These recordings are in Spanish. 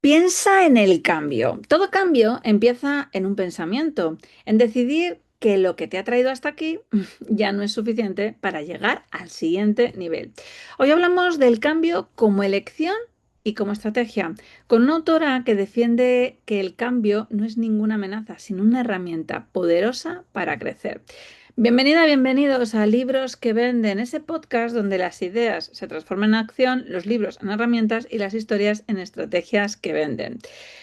Piensa en el cambio. Todo cambio empieza en un pensamiento, en decidir que lo que te ha traído hasta aquí ya no es suficiente para llegar al siguiente nivel. Hoy hablamos del cambio como elección y como estrategia, con una autora que defiende que el cambio no es ninguna amenaza, sino una herramienta poderosa para crecer. Bienvenida, bienvenidos a Libros que Venden, ese podcast donde las ideas se transforman en acción, los libros en herramientas y las historias en estrategias que venden.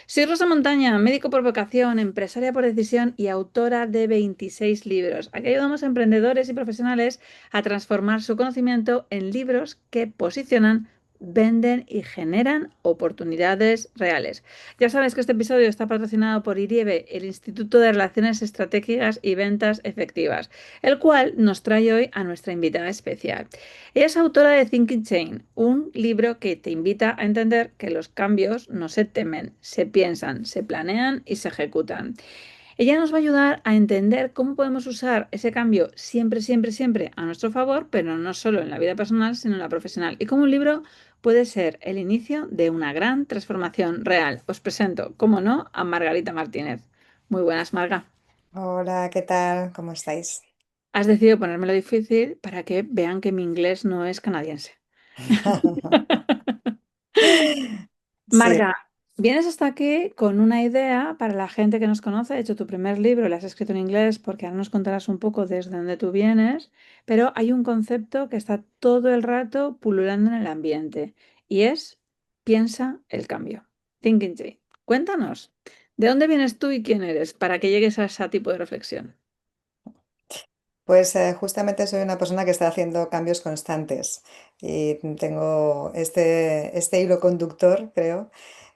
Soy Rosa Montaña, médico por vocación, empresaria por decisión y autora de 26 libros. Aquí ayudamos a emprendedores y profesionales a transformar su conocimiento en libros que posicionan, venden y generan oportunidades reales. Ya sabes que este episodio está patrocinado por IRIEVE, el Instituto de Relaciones Estratégicas y Ventas Efectivas, el cual nos trae hoy a nuestra invitada especial. Ella es autora de Thinking Chain, un libro que te invita a entender que los cambios no se temen, se piensan, se planean y se ejecutan. Ella nos va a ayudar a entender cómo podemos usar ese cambio siempre, siempre, siempre a nuestro favor, pero no solo en la vida personal, sino en la profesional. Y cómo un libro puede ser el inicio de una gran transformación real. Os presento, como no, a Margarita Martínez. Muy buenas, Marga. Hola, ¿qué tal? ¿Cómo estáis? Has decidido ponérmelo difícil para que vean que mi inglés no es canadiense. Sí, Marga, vienes hasta aquí con una idea para la gente que nos conoce. De hecho, tu primer libro lo has escrito en inglés porque ahora nos contarás un poco desde dónde tú vienes, pero hay un concepto que está todo el rato pululando en el ambiente y es piensa el cambio. Thinking change. Cuéntanos, ¿de dónde vienes tú y quién eres para que llegues a ese tipo de reflexión? pues justamente soy una persona que está haciendo cambios constantes y tengo este hilo conductor, creo,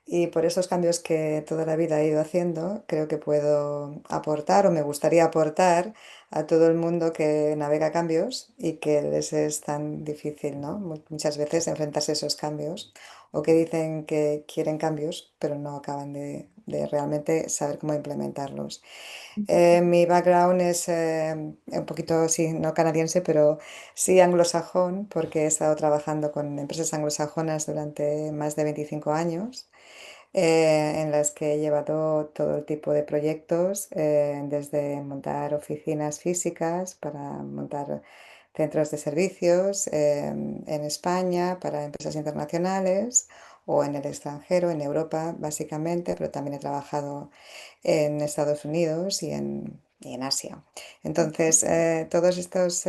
y por esos cambios que toda la vida he ido haciendo, creo que puedo aportar o me gustaría aportar a todo el mundo que navega cambios y que les es tan difícil, ¿no? Muchas veces enfrentarse a esos cambios o que dicen que quieren cambios, pero no acaban de realmente saber cómo implementarlos. Mi background es un poquito, sí, no canadiense, pero sí anglosajón, porque he estado trabajando con empresas anglosajonas durante más de 25 años, en las que he llevado todo tipo de proyectos, desde montar oficinas físicas para montar centros de servicios en España para empresas internacionales o en el extranjero, en Europa básicamente, pero también he trabajado en Estados Unidos y en Asia. Entonces, todos estos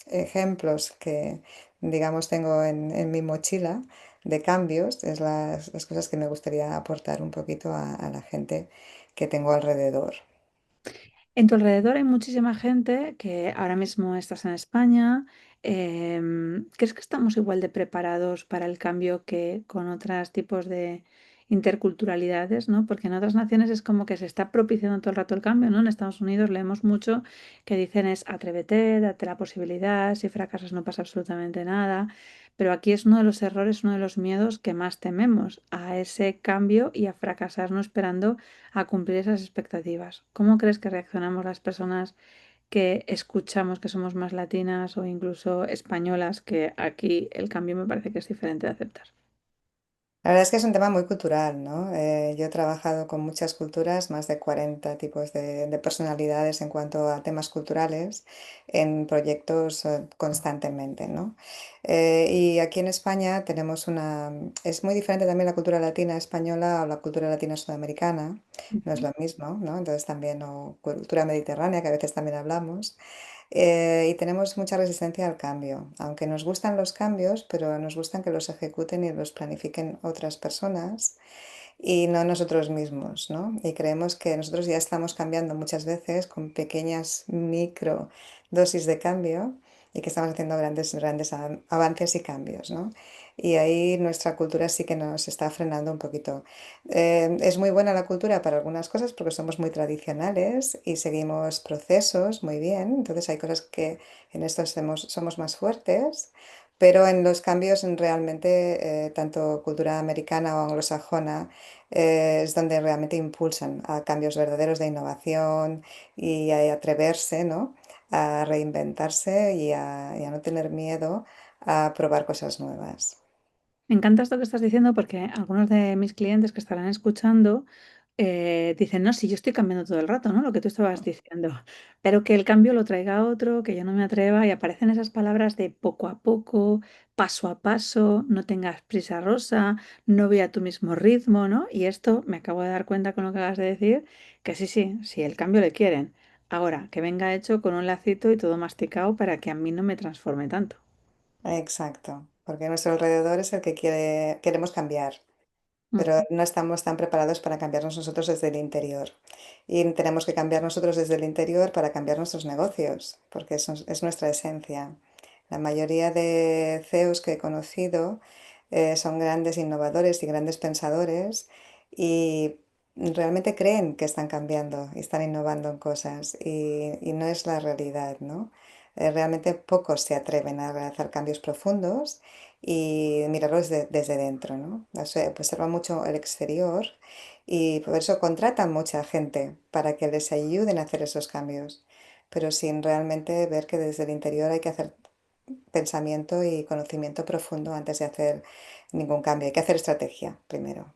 ejemplos que, digamos, tengo en mi mochila de cambios es las cosas que me gustaría aportar un poquito a la gente que tengo alrededor. En tu alrededor hay muchísima gente que ahora mismo estás en España. ¿Crees que estamos igual de preparados para el cambio que con otros tipos de interculturalidades, ¿no? Porque en otras naciones es como que se está propiciando todo el rato el cambio, ¿no? En Estados Unidos leemos mucho que dicen es atrévete, date la posibilidad, si fracasas no pasa absolutamente nada. Pero aquí es uno de los errores, uno de los miedos que más tememos a ese cambio y a fracasar no esperando a cumplir esas expectativas. ¿Cómo crees que reaccionamos las personas que escuchamos que somos más latinas o incluso españolas, que aquí el cambio me parece que es diferente de aceptar? La verdad es que es un tema muy cultural, ¿no? Yo he trabajado con muchas culturas, más de 40 tipos de personalidades en cuanto a temas culturales, en proyectos constantemente, ¿no? Y aquí en España tenemos una... Es muy diferente también la cultura latina española o la cultura latina sudamericana, no es lo mismo, ¿no? Entonces también, o cultura mediterránea, que a veces también hablamos. Y tenemos mucha resistencia al cambio, aunque nos gustan los cambios, pero nos gustan que los ejecuten y los planifiquen otras personas y no nosotros mismos, ¿no? Y creemos que nosotros ya estamos cambiando muchas veces con pequeñas micro dosis de cambio y que estamos haciendo grandes avances y cambios, ¿no? Y ahí nuestra cultura sí que nos está frenando un poquito. Es muy buena la cultura para algunas cosas porque somos muy tradicionales y seguimos procesos muy bien. Entonces hay cosas que en esto somos más fuertes, pero en los cambios realmente, tanto cultura americana o anglosajona, es donde realmente impulsan a cambios verdaderos de innovación y a atreverse, ¿no? A reinventarse y a no tener miedo a probar cosas nuevas. Me encanta esto que estás diciendo porque algunos de mis clientes que estarán escuchando dicen, no, si yo estoy cambiando todo el rato, ¿no? Lo que tú estabas diciendo, pero que el cambio lo traiga otro, que yo no me atreva y aparecen esas palabras de poco a poco, paso a paso, no tengas prisa rosa, no voy a tu mismo ritmo, ¿no? Y esto me acabo de dar cuenta con lo que acabas de decir, que sí, sí, sí, el cambio le quieren. Ahora, que venga hecho con un lacito y todo masticado para que a mí no me transforme tanto. Exacto, porque nuestro alrededor es el que queremos cambiar, pero Ujú. no estamos tan preparados para cambiarnos nosotros desde el interior. Y tenemos que cambiar nosotros desde el interior para cambiar nuestros negocios, porque eso es nuestra esencia. La mayoría de CEOs que he conocido son grandes innovadores y grandes pensadores y realmente creen que están cambiando y están innovando en cosas y no es la realidad, ¿no? Realmente pocos se atreven a realizar cambios profundos y mirarlos desde dentro, ¿no? Se observa mucho el exterior y por eso contratan mucha gente para que les ayuden a hacer esos cambios, pero sin realmente ver que desde el interior hay que hacer pensamiento y conocimiento profundo antes de hacer ningún cambio. Hay que hacer estrategia primero.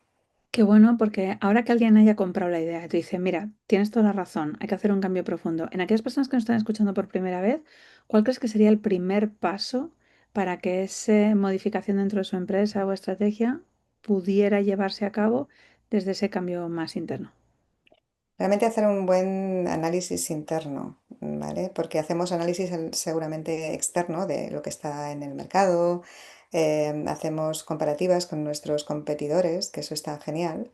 Qué bueno, porque ahora que alguien haya comprado la idea y te dice, mira, tienes toda la razón, hay que hacer un cambio profundo. En aquellas personas que nos están escuchando por primera vez, ¿cuál crees que sería el primer paso para que esa modificación dentro de su empresa o estrategia pudiera llevarse a cabo desde ese cambio más interno? Realmente hacer un buen análisis interno, ¿vale? Porque hacemos análisis seguramente externo de lo que está en el mercado, hacemos comparativas con nuestros competidores, que eso está genial,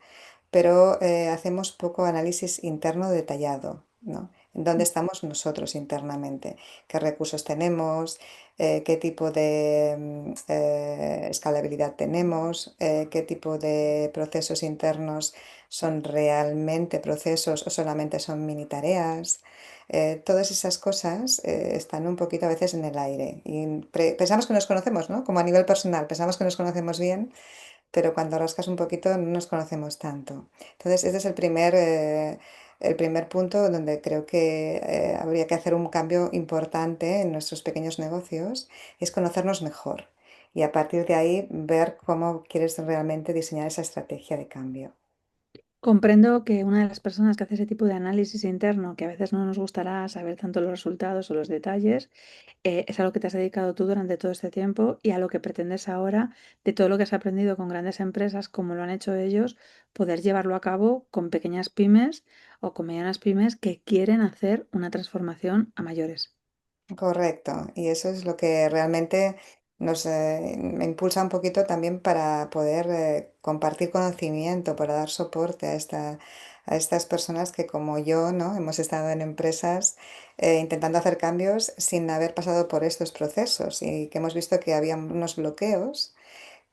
pero hacemos poco análisis interno detallado, ¿no? En dónde estamos nosotros internamente, qué recursos tenemos, qué tipo de escalabilidad tenemos, qué tipo de procesos internos son realmente procesos o solamente son mini tareas. Todas esas cosas están un poquito a veces en el aire y pensamos que nos conocemos, ¿no? Como a nivel personal, pensamos que nos conocemos bien, pero cuando rascas un poquito no nos conocemos tanto. Entonces, este es el primer punto donde creo que habría que hacer un cambio importante en nuestros pequeños negocios, es conocernos mejor y a partir de ahí ver cómo quieres realmente diseñar esa estrategia de cambio. Comprendo que una de las personas que hace ese tipo de análisis interno, que a veces no nos gustará saber tanto los resultados o los detalles, es a lo que te has dedicado tú durante todo este tiempo y a lo que pretendes ahora, de todo lo que has aprendido con grandes empresas, como lo han hecho ellos, poder llevarlo a cabo con pequeñas pymes o con medianas pymes que quieren hacer una transformación a mayores. Correcto, y eso es lo que realmente me impulsa un poquito también para poder compartir conocimiento, para dar soporte a estas personas que como yo, ¿no? Hemos estado en empresas intentando hacer cambios sin haber pasado por estos procesos y que hemos visto que había unos bloqueos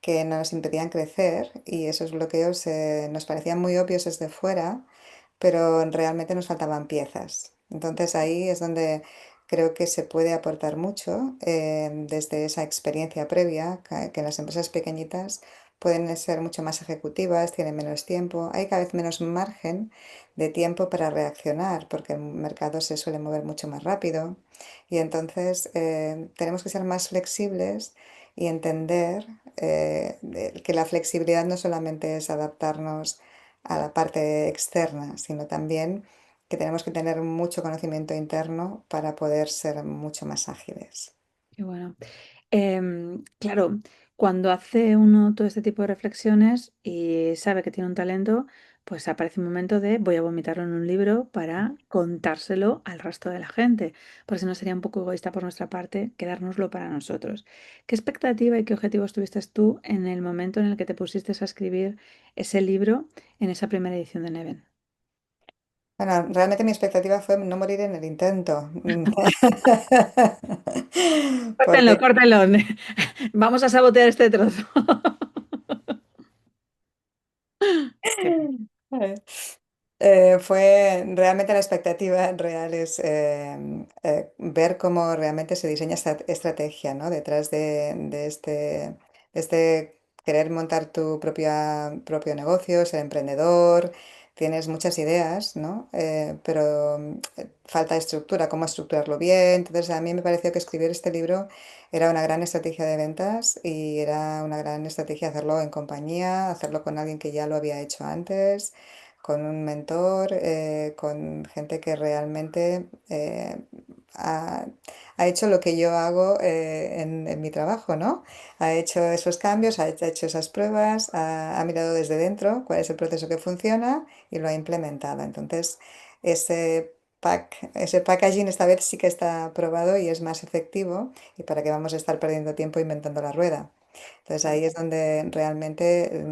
que nos impedían crecer y esos bloqueos nos parecían muy obvios desde fuera, pero realmente nos faltaban piezas. Entonces ahí es donde creo que se puede aportar mucho desde esa experiencia previa, que las empresas pequeñitas pueden ser mucho más ejecutivas, tienen menos tiempo, hay cada vez menos margen de tiempo para reaccionar, porque el mercado se suele mover mucho más rápido y entonces tenemos que ser más flexibles y entender que la flexibilidad no solamente es adaptarnos a la parte externa, sino también que tenemos que tener mucho conocimiento interno para poder ser mucho más ágiles. Qué bueno. Claro, cuando hace uno todo este tipo de reflexiones y sabe que tiene un talento, pues aparece un momento de voy a vomitarlo en un libro para contárselo al resto de la gente, porque si no sería un poco egoísta por nuestra parte quedárnoslo para nosotros. ¿Qué expectativa y qué objetivos tuviste tú en el momento en el que te pusiste a escribir ese libro en esa primera edición de Neven? Bueno, realmente mi expectativa fue no morir en el intento. Córtenlo, Porque córtenlo. Vamos a sabotear este trozo. Qué Fue realmente la expectativa real es ver cómo realmente se diseña esta estrategia, ¿no? Detrás de este querer montar tu propio negocio, ser emprendedor, tienes muchas ideas, ¿no? Pero falta estructura, cómo estructurarlo bien. Entonces, a mí me pareció que escribir este libro era una gran estrategia de ventas y era una gran estrategia hacerlo en compañía, hacerlo con alguien que ya lo había hecho antes, con un mentor, con gente que realmente ha, ha hecho lo que yo hago en mi trabajo, ¿no? Ha hecho esos cambios, ha hecho esas pruebas, ha mirado desde dentro cuál es el proceso que funciona y lo ha implementado. Entonces, ese packaging esta vez sí que está probado y es más efectivo y para qué vamos a estar perdiendo tiempo inventando la rueda. Entonces ahí es donde realmente,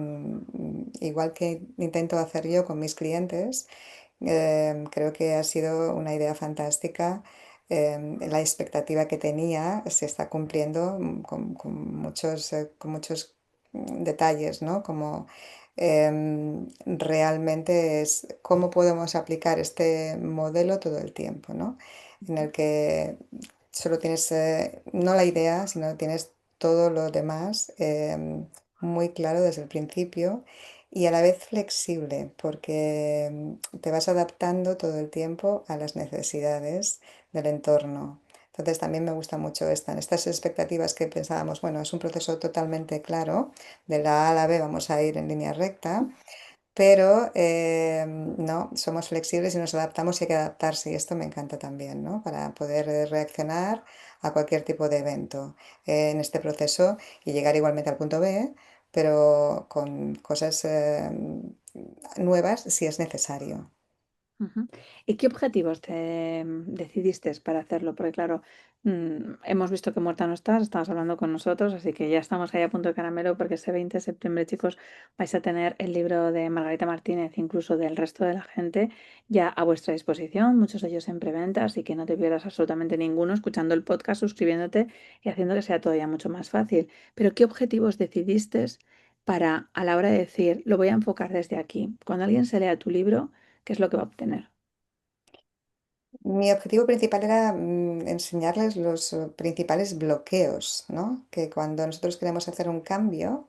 igual que intento hacer yo con mis clientes, creo que ha sido una idea fantástica. La expectativa que tenía se está cumpliendo con muchos detalles, ¿no? Como realmente es cómo podemos aplicar este modelo todo el tiempo, ¿no? En el que solo tienes, no la idea, sino tienes todo lo demás muy claro desde el principio y a la vez flexible, porque te vas adaptando todo el tiempo a las necesidades del entorno. Entonces también me gusta mucho estas expectativas que pensábamos, bueno, es un proceso totalmente claro, de la A a la B vamos a ir en línea recta, pero no, somos flexibles y nos adaptamos y hay que adaptarse y esto me encanta también, ¿no? Para poder reaccionar a cualquier tipo de evento en este proceso y llegar igualmente al punto B, pero con cosas nuevas si es necesario. Ujú. ¿Y qué objetivos te decidiste para hacerlo? Porque claro, hemos visto que muerta no estás, estabas hablando con nosotros, así que ya estamos ahí a punto de caramelo porque ese 20 de septiembre, chicos, vais a tener el libro de Margarita Martínez, incluso del resto de la gente, ya a vuestra disposición, muchos de ellos en preventa, así que no te pierdas absolutamente ninguno escuchando el podcast, suscribiéndote y haciendo que sea todavía mucho más fácil. Pero ¿qué objetivos decidiste para, a la hora de decir, lo voy a enfocar desde aquí? Cuando alguien se lea tu libro, ¿qué es lo que va a obtener? Mi objetivo principal era enseñarles los principales bloqueos, ¿no? Que cuando nosotros queremos hacer un cambio,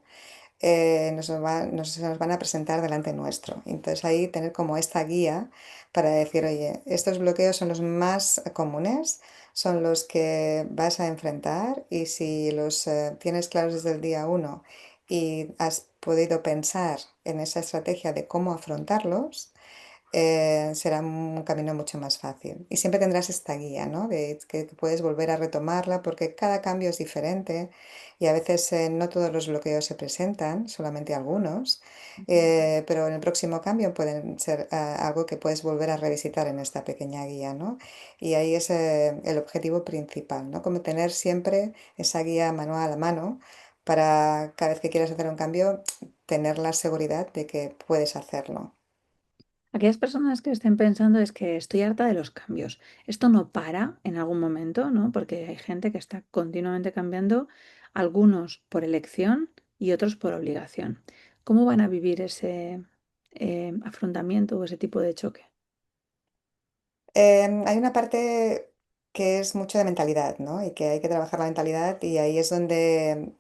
se nos van a presentar delante nuestro. Entonces ahí tener como esta guía para decir, oye, estos bloqueos son los más comunes, son los que vas a enfrentar y si los tienes claros desde el día uno y has podido pensar en esa estrategia de cómo afrontarlos, será un camino mucho más fácil. Y siempre tendrás esta guía, ¿no? De que puedes volver a retomarla porque cada cambio es diferente y a veces no todos los bloqueos se presentan, solamente algunos, pero en el próximo cambio pueden ser algo que puedes volver a revisitar en esta pequeña guía, ¿no? Y ahí es el objetivo principal, ¿no? Como tener siempre esa guía manual a mano para cada vez que quieras hacer un cambio, tener la seguridad de que puedes hacerlo. Aquellas personas que estén pensando es que estoy harta de los cambios. Esto no para en algún momento, ¿no? Porque hay gente que está continuamente cambiando, algunos por elección y otros por obligación. ¿Cómo van a vivir ese afrontamiento o ese tipo de choque? Hay una parte que es mucho de mentalidad, ¿no? Y que hay que trabajar la mentalidad y ahí es donde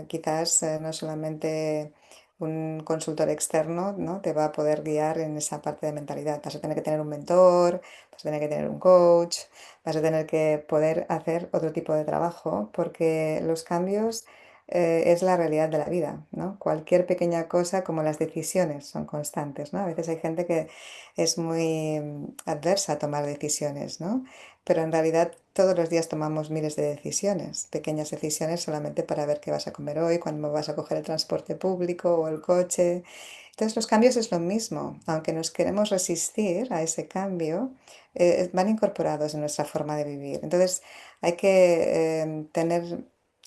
quizás no solamente un consultor externo, ¿no? Te va a poder guiar en esa parte de mentalidad. Vas a tener que tener un mentor, vas a tener que tener un coach, vas a tener que poder hacer otro tipo de trabajo porque los cambios es la realidad de la vida, ¿no? Cualquier pequeña cosa como las decisiones son constantes, ¿no? A veces hay gente que es muy adversa a tomar decisiones, ¿no? Pero en realidad todos los días tomamos miles de decisiones, pequeñas decisiones solamente para ver qué vas a comer hoy, cuándo vas a coger el transporte público o el coche. Entonces los cambios es lo mismo, aunque nos queremos resistir a ese cambio, van incorporados en nuestra forma de vivir. Entonces hay que tener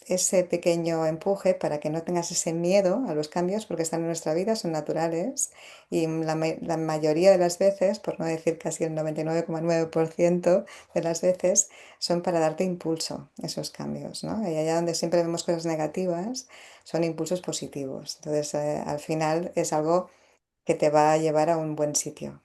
ese pequeño empuje para que no tengas ese miedo a los cambios porque están en nuestra vida, son naturales y la mayoría de las veces, por no decir casi el 99,9% de las veces, son para darte impulso esos cambios, ¿no? Y allá donde siempre vemos cosas negativas, son impulsos positivos. Entonces, al final es algo que te va a llevar a un buen sitio.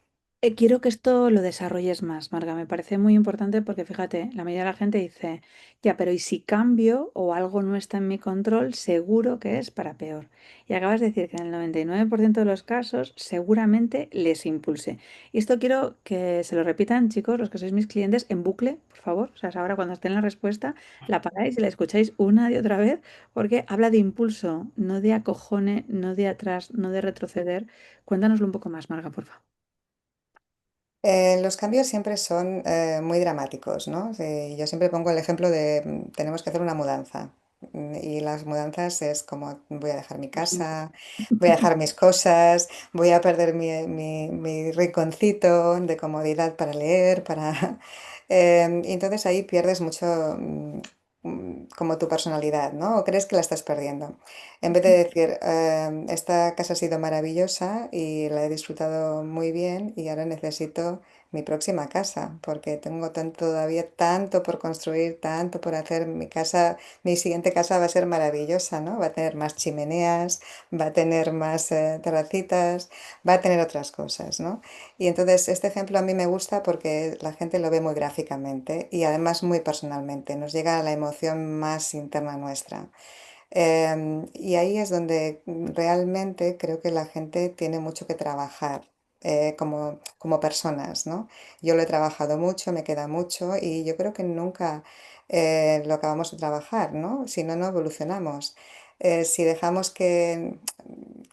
Quiero que esto lo desarrolles más, Marga. Me parece muy importante porque fíjate, la mayoría de la gente dice, ya, pero ¿y si cambio o algo no está en mi control? Seguro que es para peor. Y acabas de decir que en el 99% de los casos seguramente les impulse. Y esto quiero que se lo repitan, chicos, los que sois mis clientes, en bucle, por favor. O sea, ahora cuando estén la respuesta, la paráis y la escucháis una y otra vez, porque habla de impulso, no de acojone, no de atrás, no de retroceder. Cuéntanoslo un poco más, Marga, por favor. Los cambios siempre son muy dramáticos, ¿no? Yo siempre pongo el ejemplo de tenemos que hacer una mudanza. Y las mudanzas es como voy a dejar mi casa, voy a dejar mis cosas, voy a perder mi rinconcito de comodidad para leer, para... y entonces ahí pierdes mucho como tu personalidad, ¿no? O crees que la estás perdiendo. En vez de decir, esta casa ha sido maravillosa y la he disfrutado muy bien y ahora necesito mi próxima casa, porque tengo todavía tanto por construir, tanto por hacer. Mi casa, mi siguiente casa va a ser maravillosa, ¿no? Va a tener más chimeneas, va a tener más terracitas, va a tener otras cosas, ¿no? Y entonces este ejemplo a mí me gusta porque la gente lo ve muy gráficamente y además muy personalmente, nos llega a la emoción más interna nuestra. Y ahí es donde realmente creo que la gente tiene mucho que trabajar como personas, ¿no? Yo lo he trabajado mucho, me queda mucho y yo creo que nunca lo acabamos de trabajar, ¿no? Si no, no evolucionamos. Si dejamos que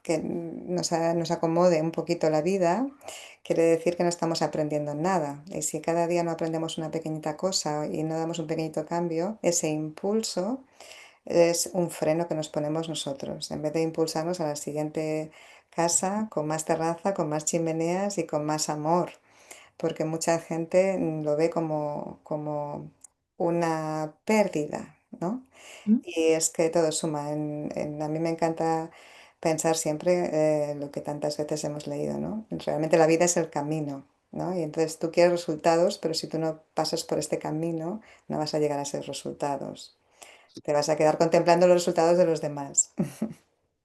nos acomode un poquito la vida, quiere decir que no estamos aprendiendo nada. Y si cada día no aprendemos una pequeñita cosa y no damos un pequeñito cambio, ese impulso es un freno que nos ponemos nosotros, en vez de impulsarnos a la siguiente casa con más terraza, con más chimeneas y con más amor, porque mucha gente lo ve como una pérdida, ¿no? Y es que todo suma. A mí me encanta pensar siempre lo que tantas veces hemos leído, ¿no? Realmente la vida es el camino, ¿no? Y entonces tú quieres resultados, pero si tú no pasas por este camino, no vas a llegar a esos resultados. Te vas a quedar contemplando los resultados de los demás.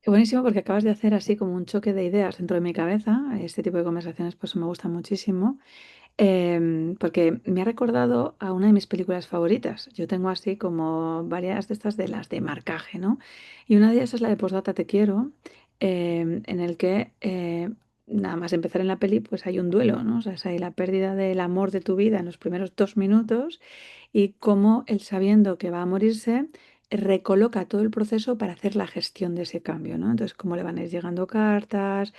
Qué buenísimo porque acabas de hacer así como un choque de ideas dentro de mi cabeza. Este tipo de conversaciones pues me gustan muchísimo. Porque me ha recordado a una de mis películas favoritas. Yo tengo así como varias de estas de las de marcaje, ¿no? Y una de ellas es la de Postdata Te Quiero, en el que nada más empezar en la peli, pues hay un duelo, ¿no? O sea, es ahí la pérdida del amor de tu vida en los primeros 2 minutos y cómo él sabiendo que va a morirse, recoloca todo el proceso para hacer la gestión de ese cambio, ¿no? Entonces, cómo le van a ir llegando cartas,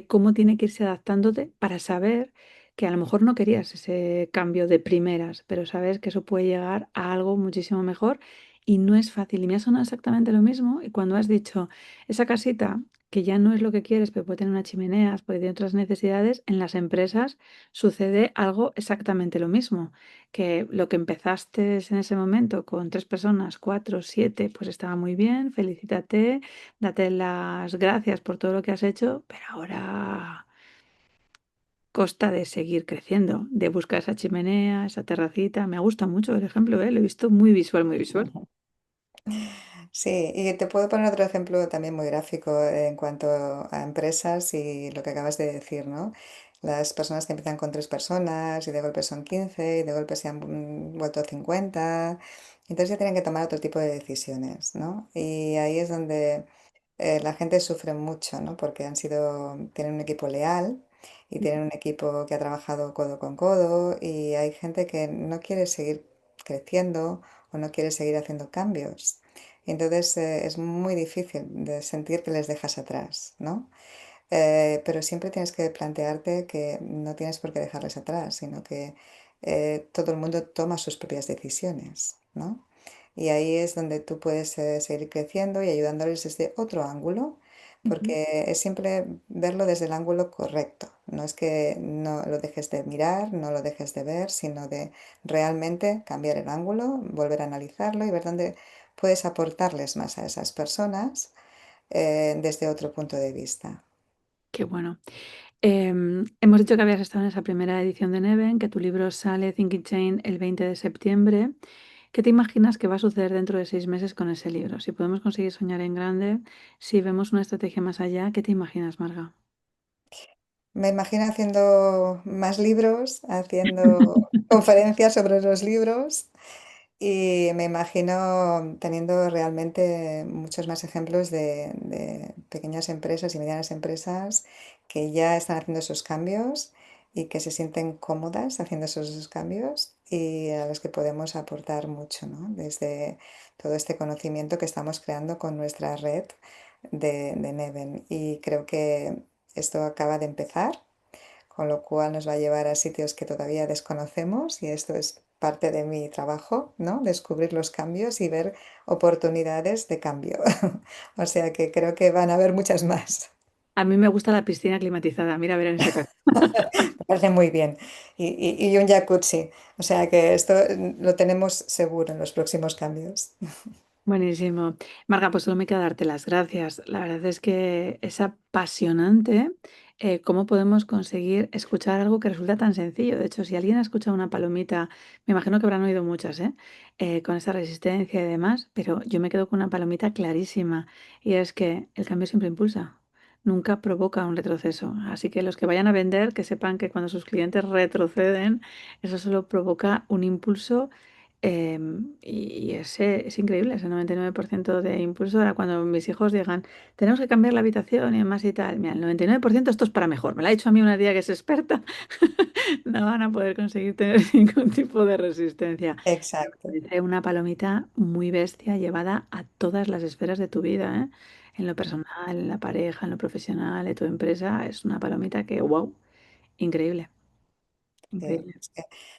cómo tiene que irse adaptándote para saber que a lo mejor no querías ese cambio de primeras, pero sabes que eso puede llegar a algo muchísimo mejor y no es fácil. Y me ha sonado exactamente lo mismo. Y cuando has dicho esa casita, que ya no es lo que quieres, pero puede tener unas chimeneas, puede tener otras necesidades, en las empresas sucede algo exactamente lo mismo. Que lo que empezaste en ese momento con 3 personas, cuatro, siete, pues estaba muy bien, felicítate, date las gracias por todo lo que has hecho, pero ahora costa de seguir creciendo, de buscar esa chimenea, esa terracita. Me gusta mucho el ejemplo, ¿eh? Lo he visto muy visual, muy visual. Sí, y te puedo poner otro ejemplo también muy gráfico en cuanto a empresas y lo que acabas de decir, ¿no? Las personas que empiezan con 3 personas y de golpe son 15 y de golpe se han vuelto 50, entonces ya tienen que tomar otro tipo de decisiones, ¿no? Y ahí es donde la gente sufre mucho, ¿no? Porque tienen un equipo leal y tienen un equipo que ha trabajado codo con codo y hay gente que no quiere seguir creciendo o no quiere seguir haciendo cambios. Y entonces es muy difícil de sentir que les dejas atrás, ¿no? Pero siempre tienes que plantearte que no tienes por qué dejarles atrás, sino que todo el mundo toma sus propias decisiones, ¿no? Y ahí es donde tú puedes seguir creciendo y ayudándoles desde otro ángulo, Ujú. porque es siempre verlo desde el ángulo correcto. No es que no lo dejes de mirar, no lo dejes de ver, sino de realmente cambiar el ángulo, volver a analizarlo y ver dónde puedes aportarles más a esas personas desde otro punto de vista. Qué bueno. Hemos dicho que habías estado en esa primera edición de Neven, que tu libro sale Thinking Chain el 20 de septiembre. ¿Qué te imaginas que va a suceder dentro de 6 meses con ese libro? Si podemos conseguir soñar en grande, si vemos una estrategia más allá, ¿qué te imaginas, Marga? Me imagino haciendo más libros, haciendo conferencias sobre los libros. Y me imagino teniendo realmente muchos más ejemplos de pequeñas empresas y medianas empresas que ya están haciendo esos cambios y que se sienten cómodas haciendo esos cambios y a los que podemos aportar mucho, ¿no? Desde todo este conocimiento que estamos creando con nuestra red de Neven. Y creo que esto acaba de empezar, con lo cual nos va a llevar a sitios que todavía desconocemos y esto es parte de mi trabajo, ¿no? Descubrir los cambios y ver oportunidades de cambio. O sea que creo que van a haber muchas más. A mí me gusta la piscina climatizada, mira, a ver en ese caso. Me parece muy bien. Y un jacuzzi. O sea que esto lo tenemos seguro en los próximos cambios. Buenísimo. Marga, pues solo me queda darte las gracias. La verdad es que es apasionante cómo podemos conseguir escuchar algo que resulta tan sencillo. De hecho, si alguien ha escuchado una palomita, me imagino que habrán oído muchas, ¿eh? Con esa resistencia y demás, pero yo me quedo con una palomita clarísima y es que el cambio siempre impulsa, nunca provoca un retroceso. Así que los que vayan a vender, que sepan que cuando sus clientes retroceden, eso solo provoca un impulso y ese es increíble, ese 99% de impulso. Ahora cuando mis hijos digan, tenemos que cambiar la habitación y demás y tal, mira, el 99% esto es para mejor. Me lo ha dicho a mí una tía que es experta. No van a poder conseguir tener ningún tipo de resistencia. Me Exacto. parece una palomita muy bestia llevada a todas las esferas de tu vida, ¿eh? En lo personal, en la pareja, en lo profesional, en tu empresa. Es una palomita que, wow, increíble, Sí, increíble.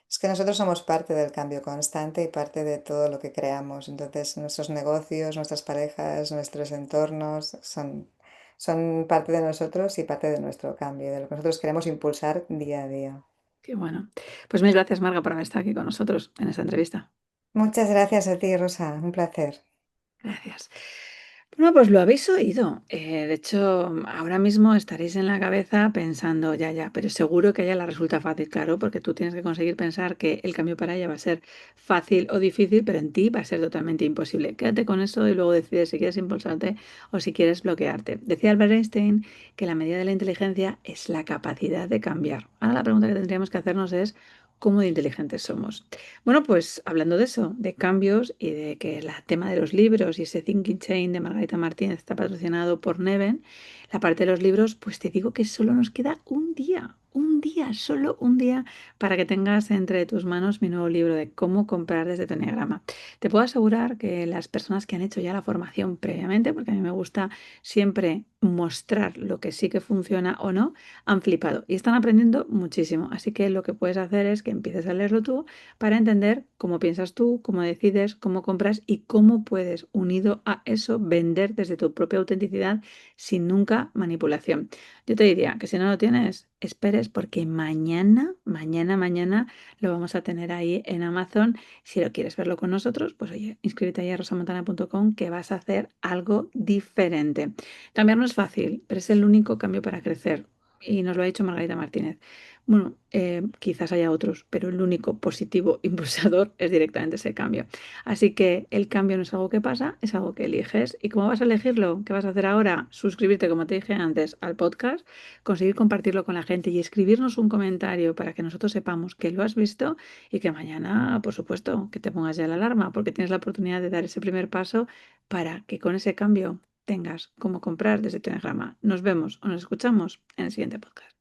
es que nosotros somos parte del cambio constante y parte de todo lo que creamos. Entonces, nuestros negocios, nuestras parejas, nuestros entornos son parte de nosotros y parte de nuestro cambio, de lo que nosotros queremos impulsar día a día. Qué bueno. Pues mil gracias, Marga, por haber estado aquí con nosotros en esta entrevista. Muchas gracias a ti, Rosa. Un placer. Gracias. Bueno, pues lo habéis oído. De hecho, ahora mismo estaréis en la cabeza pensando, ya, ya, pero seguro que a ella le resulta fácil, claro, porque tú tienes que conseguir pensar que el cambio para ella va a ser fácil o difícil, pero en ti va a ser totalmente imposible. Quédate con eso y luego decides si quieres impulsarte o si quieres bloquearte. Decía Albert Einstein que la medida de la inteligencia es la capacidad de cambiar. Ahora la pregunta que tendríamos que hacernos es, ¿cómo de inteligentes somos? Bueno, pues hablando de eso, de cambios y de que el tema de los libros y ese Thinking Chain de Margarita Martínez está patrocinado por Neven, la parte de los libros, pues te digo que solo nos queda un día, solo un día para que tengas entre tus manos mi nuevo libro de cómo comprar desde tu enneagrama. Te puedo asegurar que las personas que han hecho ya la formación previamente, porque a mí me gusta siempre mostrar lo que sí que funciona o no, han flipado y están aprendiendo muchísimo. Así que lo que puedes hacer es que empieces a leerlo tú para entender cómo piensas tú, cómo decides, cómo compras y cómo puedes, unido a eso, vender desde tu propia autenticidad sin nunca manipulación. Yo te diría que si no lo tienes, esperes porque mañana lo vamos a tener ahí en Amazon. Si lo quieres verlo con nosotros, pues oye, inscríbete ahí a rosamontana.com que vas a hacer algo diferente. Cambiar no es fácil, pero es el único cambio para crecer. Y nos lo ha dicho Margarita Martínez. Bueno, quizás haya otros, pero el único positivo impulsador es directamente ese cambio. Así que el cambio no es algo que pasa, es algo que eliges. ¿Y cómo vas a elegirlo? ¿Qué vas a hacer ahora? Suscribirte, como te dije antes, al podcast, conseguir compartirlo con la gente y escribirnos un comentario para que nosotros sepamos que lo has visto y que mañana, por supuesto, que te pongas ya la alarma, porque tienes la oportunidad de dar ese primer paso para que con ese cambio tengas cómo comprar desde tu Telegrama. Nos vemos o nos escuchamos en el siguiente podcast.